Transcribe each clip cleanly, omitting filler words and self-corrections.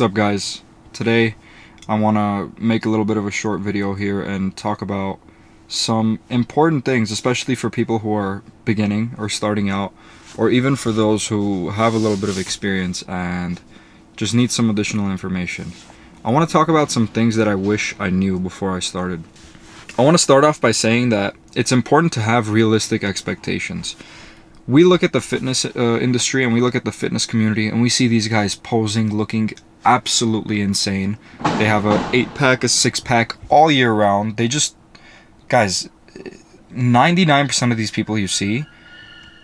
up, guys? Today I want to make a little bit of a short video here and talk about some important things, especially for people who are beginning or starting out, or even for those who have a little bit of experience and just need some additional information. I want to talk about some things that I wish I knew before I started. I want to start off by saying that it's important to have realistic expectations. We look at the fitness industry and we look at the fitness community and we see these guys posing, looking absolutely insane. They have a 8-pack, a 6-pack all year round. Guys, 99% of these people you see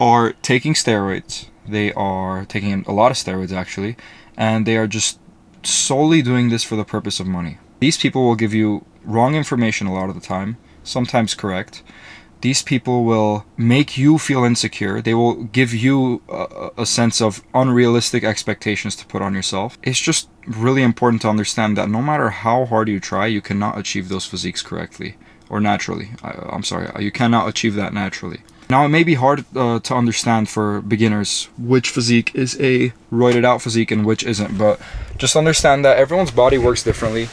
are taking steroids. They are taking a lot of steroids actually, and they are just solely doing this for the purpose of money. These people will give you wrong information a lot of the time, sometimes correct. These people will make you feel insecure. They will give you a sense of unrealistic expectations to put on yourself. It's just really important to understand that no matter how hard you try, you cannot achieve those physiques correctly or naturally. You cannot achieve that naturally. Now, it may be hard to understand for beginners which physique is a roided out physique and which isn't, but just understand that everyone's body works differently.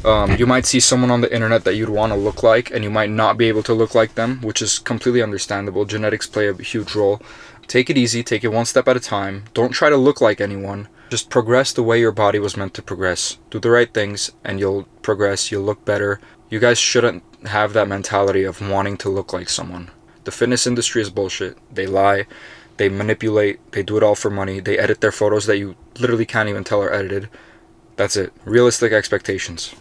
You might see someone on the internet that you'd want to look like, and you might not be able to look like them, which is completely understandable. Genetics play a huge role. Take it easy, take it one step at a time. Don't try to look like anyone. Just progress the way your body was meant to progress. Do the right things, and you'll progress, you'll look better. You guys shouldn't have that mentality of wanting to look like someone. The fitness industry is bullshit. They lie, they manipulate, they do it all for money. They edit their photos that you literally can't even tell are edited. That's it. Realistic expectations.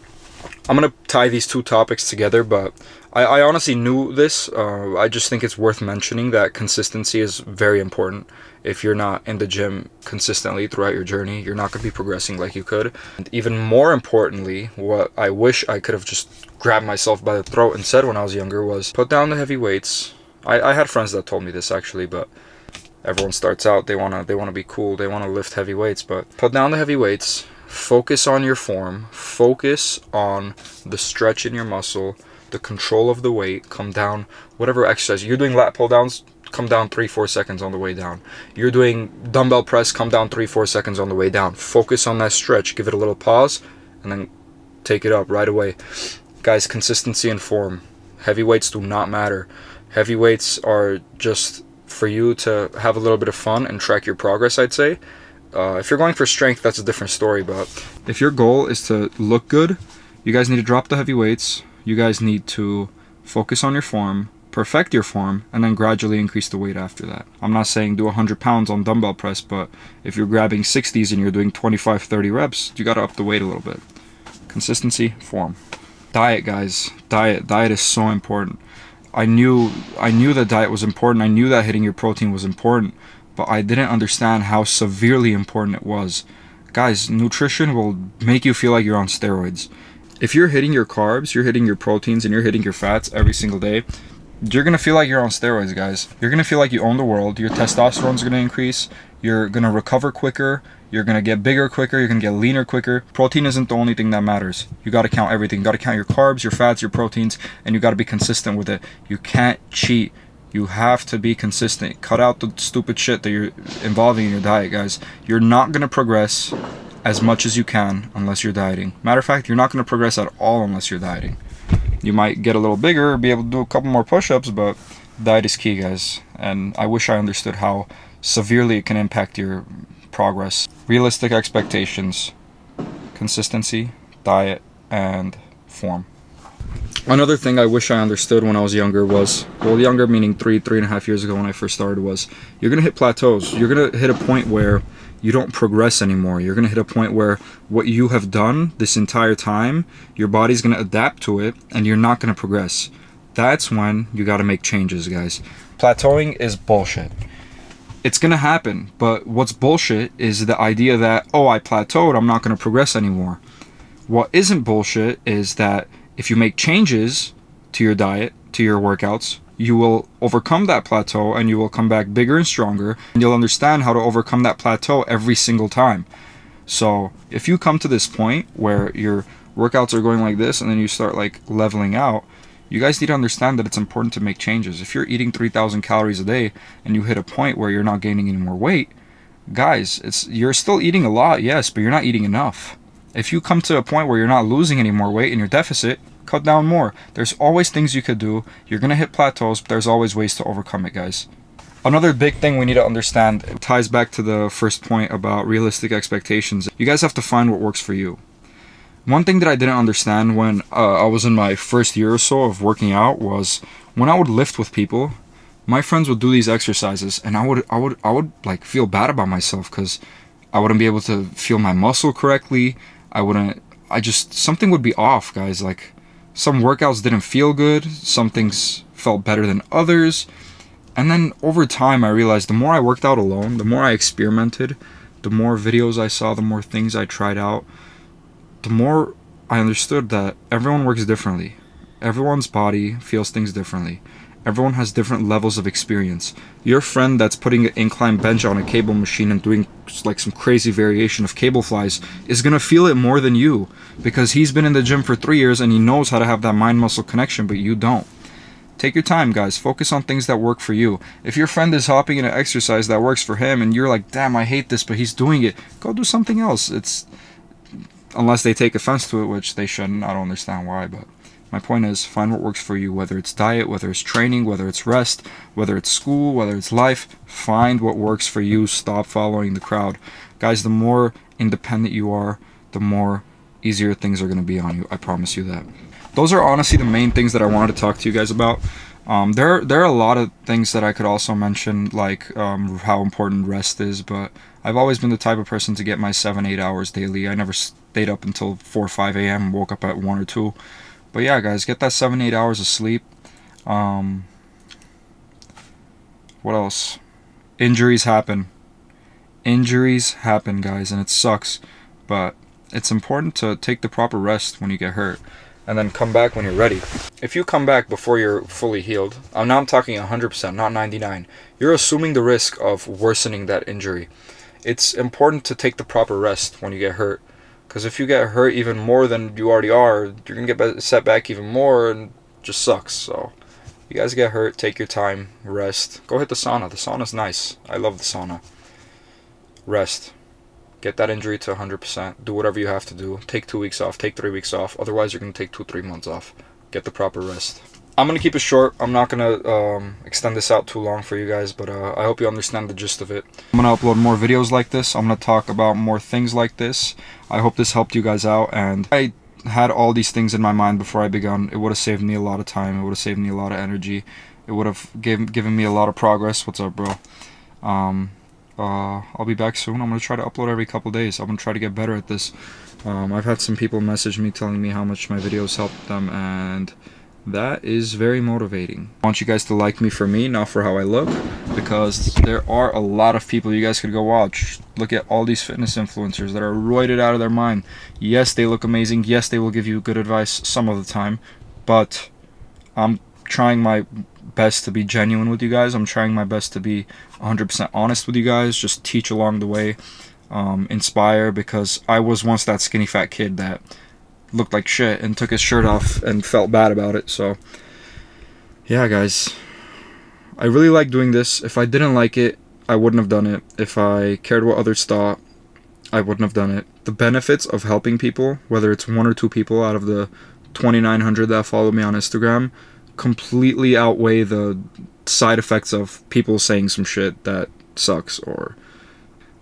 I'm going to tie these two topics together, but I honestly knew this. I just think it's worth mentioning that consistency is very important. If you're not in the gym consistently throughout your journey, you're not going to be progressing like you could. And even more importantly, what I wish I could have just grabbed myself by the throat and said when I was younger was put down the heavy weights. I had friends that told me this actually, but everyone starts out, they want to be cool, they want to lift heavy weights, but put down the heavy weights. Focus on your form, focus on the stretch in your muscle, the control of the weight, come down, whatever exercise. You're doing lat pull downs, come down 3-4 seconds on the way down. You're doing dumbbell press, come down 3-4 seconds on the way down. Focus on that stretch, give it a little pause, and then take it up right away. Guys, consistency and form. Heavy weights do not matter. Heavy weights are just for you to have a little bit of fun and track your progress, I'd say. If you're going for strength, that's a different story, but if your goal is to look good, you guys need to drop the heavy weights. You guys need to focus on your form, perfect your form, and then gradually increase the weight after that. I'm not saying do 100 pounds on dumbbell press, but if you're grabbing 60s and you're doing 25-30 reps, you gotta up the weight a little bit. Consistency, form. Diet, guys. Diet is so important. I knew that diet was important. I knew that hitting your protein was important, but I didn't understand how severely important it was. Guys, nutrition will make you feel like you're on steroids. If you're hitting your carbs, you're hitting your proteins, and you're hitting your fats every single day, you're going to feel like you're on steroids, guys. You're going to feel like you own the world. Your testosterone's going to increase. You're going to recover quicker. You're going to get bigger quicker. You're going to get leaner quicker. Protein isn't the only thing that matters. You got to count everything. You got to count your carbs, your fats, your proteins, and you got to be consistent with it. You can't cheat. You have to be consistent. Cut out the stupid shit that you're involving in your diet, guys. You're not going to progress as much as you can unless you're dieting. Matter of fact, you're not going to progress at all unless you're dieting. You might get a little bigger, be able to do a couple more push-ups, but diet is key, guys. And I wish I understood how severely it can impact your progress. Realistic expectations, consistency, diet, and form. Another thing I wish I understood when I was younger was, well, younger meaning 3.5 years ago when I first started, was you're going to hit plateaus. You're going to hit a point where you don't progress anymore. You're going to hit a point where what you have done this entire time, your body's going to adapt to it, and you're not going to progress. That's when you got to make changes, guys. Plateauing is bullshit. It's going to happen, but what's bullshit is the idea that, oh, I plateaued, I'm not going to progress anymore. What isn't bullshit is that if you make changes to your diet, to your workouts, you will overcome that plateau and you will come back bigger and stronger, and you'll understand how to overcome that plateau every single time. So if you come to this point where your workouts are going like this and then you start like leveling out, you guys need to understand that it's important to make changes. If you're eating 3,000 calories a day and you hit a point where you're not gaining any more weight, guys, you're still eating a lot, yes, but you're not eating enough. If you come to a point where you're not losing any more weight and you're deficit, cut down more. There's always things you could do. You're going to hit plateaus, but there's always ways to overcome it, guys. Another big thing we need to understand, it ties back to the first point about realistic expectations. You guys have to find what works for you. One thing that I didn't understand when I was in my first year or so of working out was when I would lift with people, my friends would do these exercises and I would like feel bad about myself because I wouldn't be able to feel my muscle correctly. Something would be off, guys. Like, some workouts didn't feel good, some things felt better than others. And then over time, I realized the more I worked out alone, the more I experimented, the more videos I saw, the more things I tried out, the more I understood that everyone works differently. Everyone's body feels things differently. Everyone has different levels of experience. Your friend that's putting an incline bench on a cable machine and doing like some crazy variation of cable flies is going to feel it more than you because he's been in the gym for 3 years and he knows how to have that mind-muscle connection, but you don't. Take your time, guys. Focus on things that work for you. If your friend is hopping in an exercise that works for him and you're like, damn, I hate this, but he's doing it, go do something else. Unless they take offense to it, which they shouldn't. I don't understand why, but my point is, find what works for you, whether it's diet, whether it's training, whether it's rest, whether it's school, whether it's life. Find what works for you. Stop following the crowd. Guys, the more independent you are, the more easier things are going to be on you. I promise you that. Those are honestly the main things that I wanted to talk to you guys about. There are a lot of things that I could also mention, like how important rest is, but I've always been the type of person to get my 7-8 hours daily. I never stayed up until 4 or 5 a.m. and woke up at 1 or 2. But yeah, guys, get that 7-8 hours of sleep. What else? Injuries happen. Injuries happen, guys, and it sucks. But it's important to take the proper rest when you get hurt and then come back when you're ready. If you come back before you're fully healed, now I'm talking 100%, not 99%, you're assuming the risk of worsening that injury. It's important to take the proper rest when you get hurt. Because if you get hurt even more than you already are, you're going to get set back even more and it just sucks. So, you guys get hurt, take your time, rest. Go hit the sauna. The sauna's nice. I love the sauna. Rest. Get that injury to 100%. Do whatever you have to do. Take 2 weeks off. Take 3 weeks off. Otherwise, you're going to take 2-3 months off. Get the proper rest. I'm going to keep it short. I'm not going to extend this out too long for you guys, but I hope you understand the gist of it. I'm going to upload more videos like this. I'm going to talk about more things like this. I hope this helped you guys out, and I had all these things in my mind before I begun. It would have saved me a lot of time. It would have saved me a lot of energy. It would have given me a lot of progress. What's up, bro? I'll be back soon. I'm going to try to upload every couple days. I'm going to try to get better at this. I've had some people message me telling me how much my videos helped them, and that is very motivating. I want you guys to like me for me, not for how I look, because there are a lot of people you guys could go watch. Look at all these fitness influencers that are roided out of their mind. Yes, they look amazing. Yes, they will give you good advice some of the time, but I'm trying my best to be genuine with you guys. I'm trying my best to be 100% honest with you guys, just teach along the way, inspire, because I was once that skinny fat kid that looked like shit and took his shirt off and felt bad about it. So yeah, guys, I really like doing this. If I didn't like it, I wouldn't have done it. If I cared what others thought, I wouldn't have done it. The benefits of helping people, whether it's 1 or 2 people out of the 2,900 that follow me on Instagram, completely outweigh the side effects of people saying some shit that sucks. Or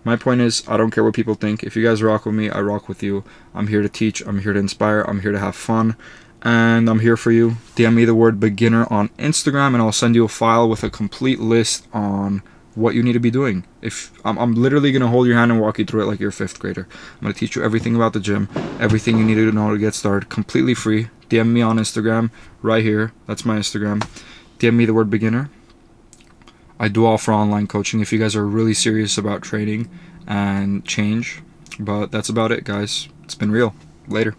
my point is, I don't care what people think. If you guys rock with me, I rock with you. I'm here to teach. I'm here to inspire. I'm here to have fun. And I'm here for you. DM me the word beginner on Instagram and I'll send you a file with a complete list on what you need to be doing. If I'm literally going to hold your hand and walk you through it like you're a 5th grader. I'm going to teach you everything about the gym, everything you need to know to get started, completely free. DM me on Instagram right here. That's my Instagram. DM me the word beginner. I do offer online coaching if you guys are really serious about training and change. But that's about it, guys. It's been real. Later.